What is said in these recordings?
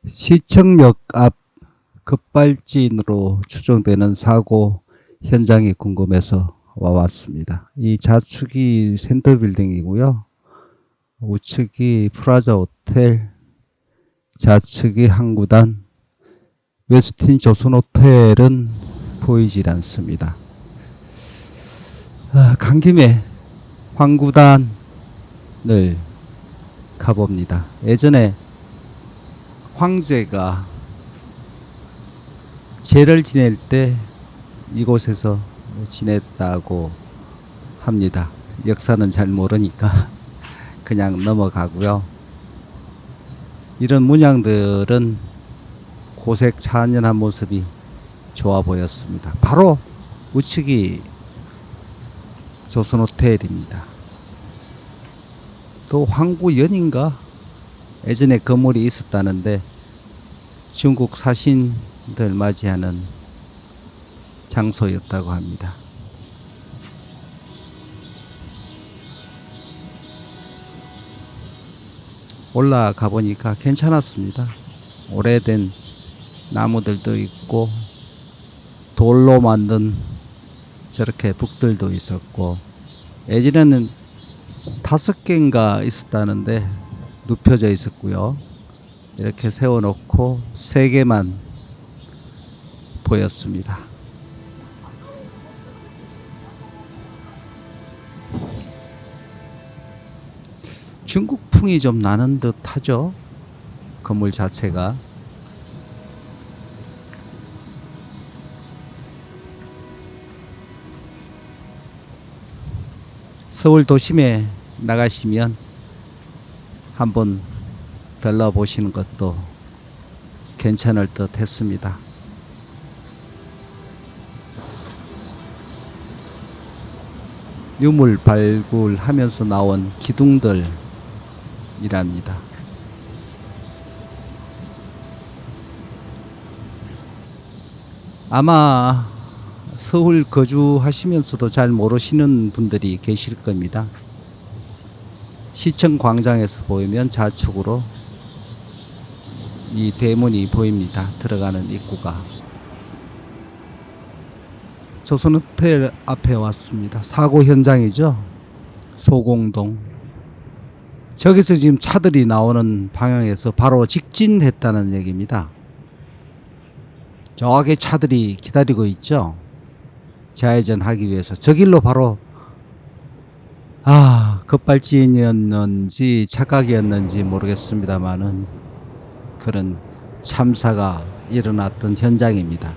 시청역 앞 급발진으로 추정되는 사고 현장이 궁금해서 와왔습니다. 이 좌측이 센터빌딩이고요. 우측이 프라자 호텔, 좌측이 항구단, 웨스틴 조선 호텔은 보이질 않습니다. 간 김에 항구단을 가봅니다. 예전에 황제가 제를 지낼 때 이곳에서 지냈다고 합니다. 역사는 잘 모르니까 그냥 넘어가고요. 이런 문양들은 고색 찬연한 모습이 좋아 보였습니다. 바로 우측이 조선호텔입니다. 또 황구연인가? 예전에 건물이 있었다는데 중국 사신들 맞이하는 장소였다고 합니다. 올라가 보니까 괜찮았습니다. 오래된 나무들도 있고 돌로 만든 저렇게 북들도 있었고, 예전에는 5개인가 있었다는데 눕혀져 있었고요. 이렇게 세워놓고 3개만 보였습니다. 중국풍이 좀 나는 듯 하죠. 건물 자체가. 서울 도심에 나가시면 한번 들러보시는 것도 괜찮을 듯 했습니다. 유물 발굴하면서 나온 기둥들이랍니다. 아마 서울 거주하시면서도 잘 모르시는 분들이 계실 겁니다. 시청 광장에서 보이면 좌측으로 이 대문이 보입니다. 들어가는 입구가. 조선호텔 앞에 왔습니다. 사고 현장이죠. 소공동. 저기서 지금 차들이 나오는 방향에서 바로 직진했다는 얘기입니다. 저기 차들이 기다리고 있죠. 좌회전하기 위해서. 저 길로 바로 급발진이었는지 착각이었는지 모르겠습니다만은 그런 참사가 일어났던 현장입니다.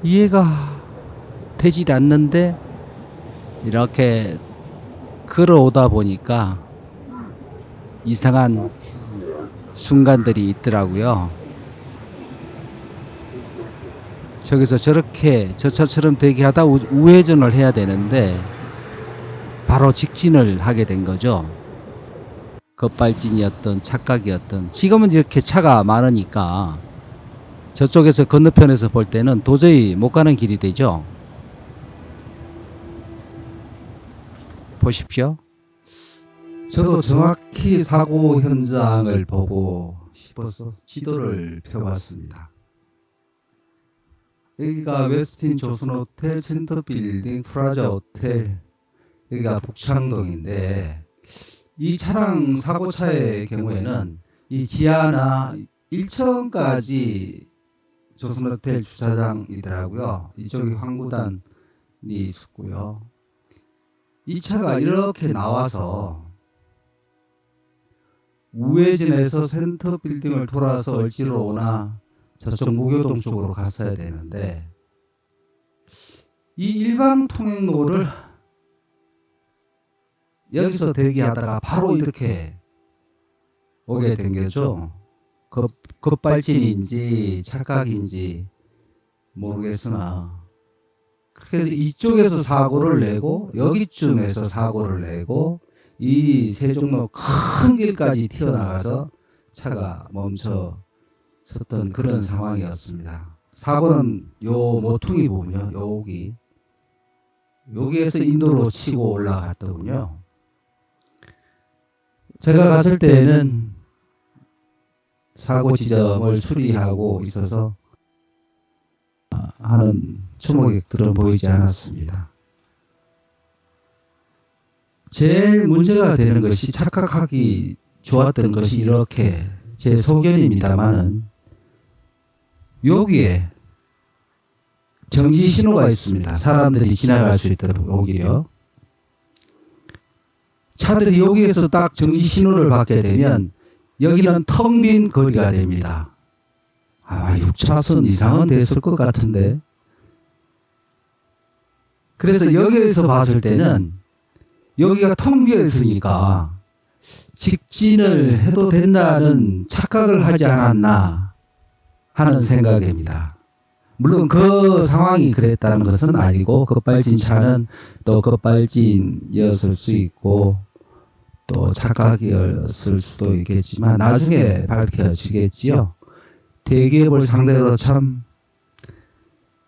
이해가 되지 않는데 이렇게 걸어오다 보니까 이상한 순간들이 있더라고요. 저기서 저렇게 저 차처럼 대기하다 우회전을 해야 되는데 바로 직진을 하게 된 거죠. 급발진이었던 착각이었던. 지금은 이렇게 차가 많으니까 저쪽에서 건너편에서 볼 때는 도저히 못 가는 길이 되죠. 보십시오. 저도 정확히 사고 현장을 보고 싶어서 지도를 펴봤습니다. 여기가 웨스틴 조선호텔 센터빌딩 프라자 호텔, 여기가 북창동인데, 이 차량 사고차의 경우에는 이 지하나 1층까지 조선호텔 주차장이더라고요. 이쪽이 항구단이 있었고요. 이 차가 이렇게 나와서 우회전해서 센터빌딩을 돌아서 을지로 오나 저쪽 무교동 쪽으로 갔어야 되는데, 이 일방 통행로를 여기서 대기하다가 바로 이렇게 오게 된 거죠. 급발진인지 착각인지 모르겠으나, 그래서 이쪽에서 사고를 내고 여기쯤에서 사고를 내고 이 세종로 큰 길까지 튀어나가서 차가 멈춰 섰던 그런 상황이었습니다. 사고는 요 모퉁이 보면요, 여기에서 인도로 치고 올라갔더군요. 제가 갔을 때는 사고 지점을 수리하고 있어서 하는 추모객들은 보이지 않았습니다. 제일 문제가 되는 것이 착각하기 좋았던 것이 이렇게 제 소견입니다만은 여기에 정지 신호가 있습니다. 사람들이 지나갈 수 있도록 오히려 차들이 여기에서 딱 정지 신호를 받게 되면 여기는 텅 빈 거리가 됩니다. 아마 6차선 이상은 됐을 것 같은데 그래서 여기에서 봤을 때는 여기가 텅 비어 있으니까 직진을 해도 된다는 착각을 하지 않았나 하는 생각입니다. 물론 그 상황이 그랬다는 것은 아니고 급발진 차는 또 급발진이었을 수 있고 또 착각이었을 수도 있겠지만 나중에 밝혀지겠지요. 대기업을 상대로 참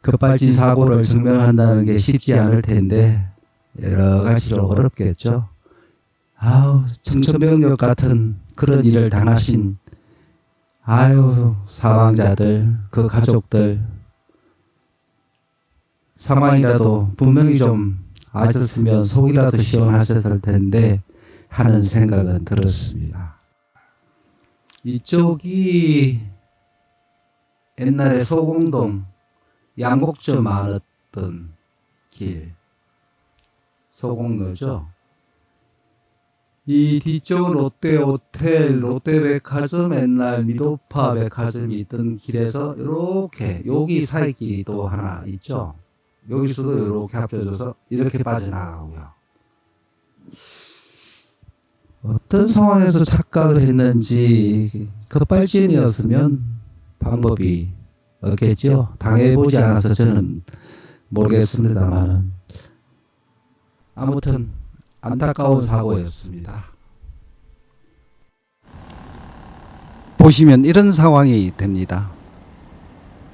급발진 사고를 증명한다는 게 쉽지 않을 텐데 여러 가지로 어렵겠죠. 아우, 청천벽력 같은 그런 일을 당하신 사망자들, 그 가족들 사망이라도 분명히 좀 아셨으면 속이라도 시원하셨을 텐데 하는 생각은 들었습니다. 이쪽이 옛날에 소공동 양곡점 많았던 길 소공로죠. 이 뒤쪽은 롯데호텔, 롯데백화점, 옛날 미도파 백화점이 있던 길에서 이렇게 여기 사이길이 또 하나 있죠. 여기서도 이렇게 합쳐져서 이렇게 빠져나가고요. 어떤 상황에서 착각을 했는지 급발진이었으면 방법이 없겠죠. 당해보지 않아서 저는 모르겠습니다만은 아무튼 안타까운 사고였습니다. 보시면 이런 상황이 됩니다.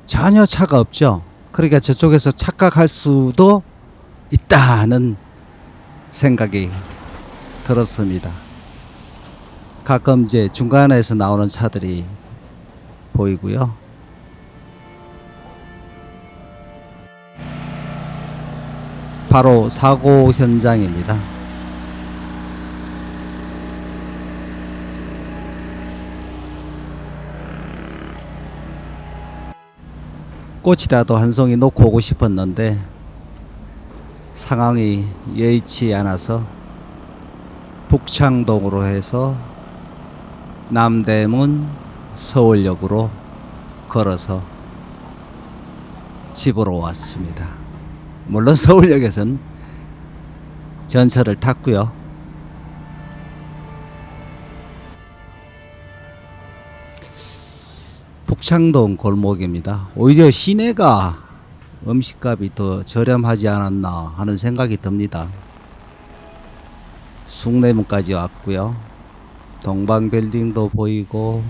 전혀 차가 없죠. 그러니까 저쪽에서 착각할 수도 있다는 생각이 들었습니다. 가끔 이제 중간에서 나오는 차들이 보이고요. 바로 사고 현장입니다. 꽃이라도 한 송이 놓고 오고 싶었는데 상황이 여의치 않아서 북창동으로 해서 남대문 서울역으로 걸어서 집으로 왔습니다. 물론 서울역에서는 전철을 탔고요. 북창동 골목입니다. 오히려 시내가 음식값이 더 저렴하지 않았나 하는 생각이 듭니다. 숭례문까지 왔고요. 동방빌딩도 보이고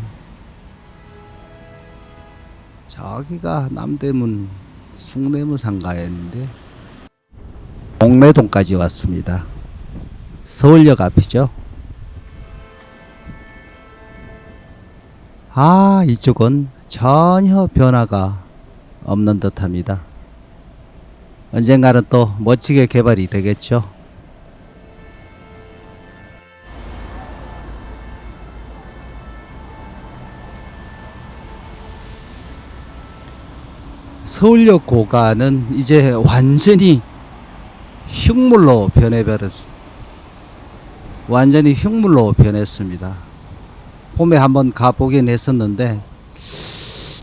저기가 남대문 숭례문 상가였는데 옥내동까지 왔습니다. 서울역 앞이죠. 이쪽은 전혀 변화가 없는 듯합니다. 언젠가는 또 멋지게 개발이 되겠죠. 서울역 고가는 이제 완전히 흉물로 변했습니다. 봄에 한번 가보긴 했었는데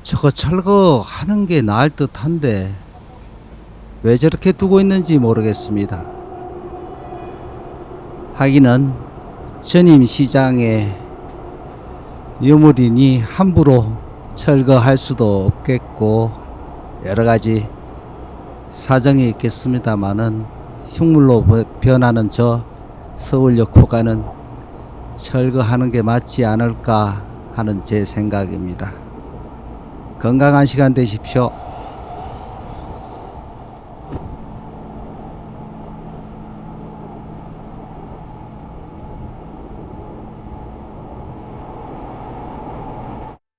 저거 철거하는 게 나을 듯한데 왜 저렇게 두고 있는지 모르겠습니다. 하기는 전임 시장의 유물이니 함부로 철거할 수도 없겠고 여러가지 사정이 있겠습니다만은 흉물로 변하는 저 서울역 고가는 철거하는 게 맞지 않을까 하는 제 생각입니다. 건강한 시간 되십시오.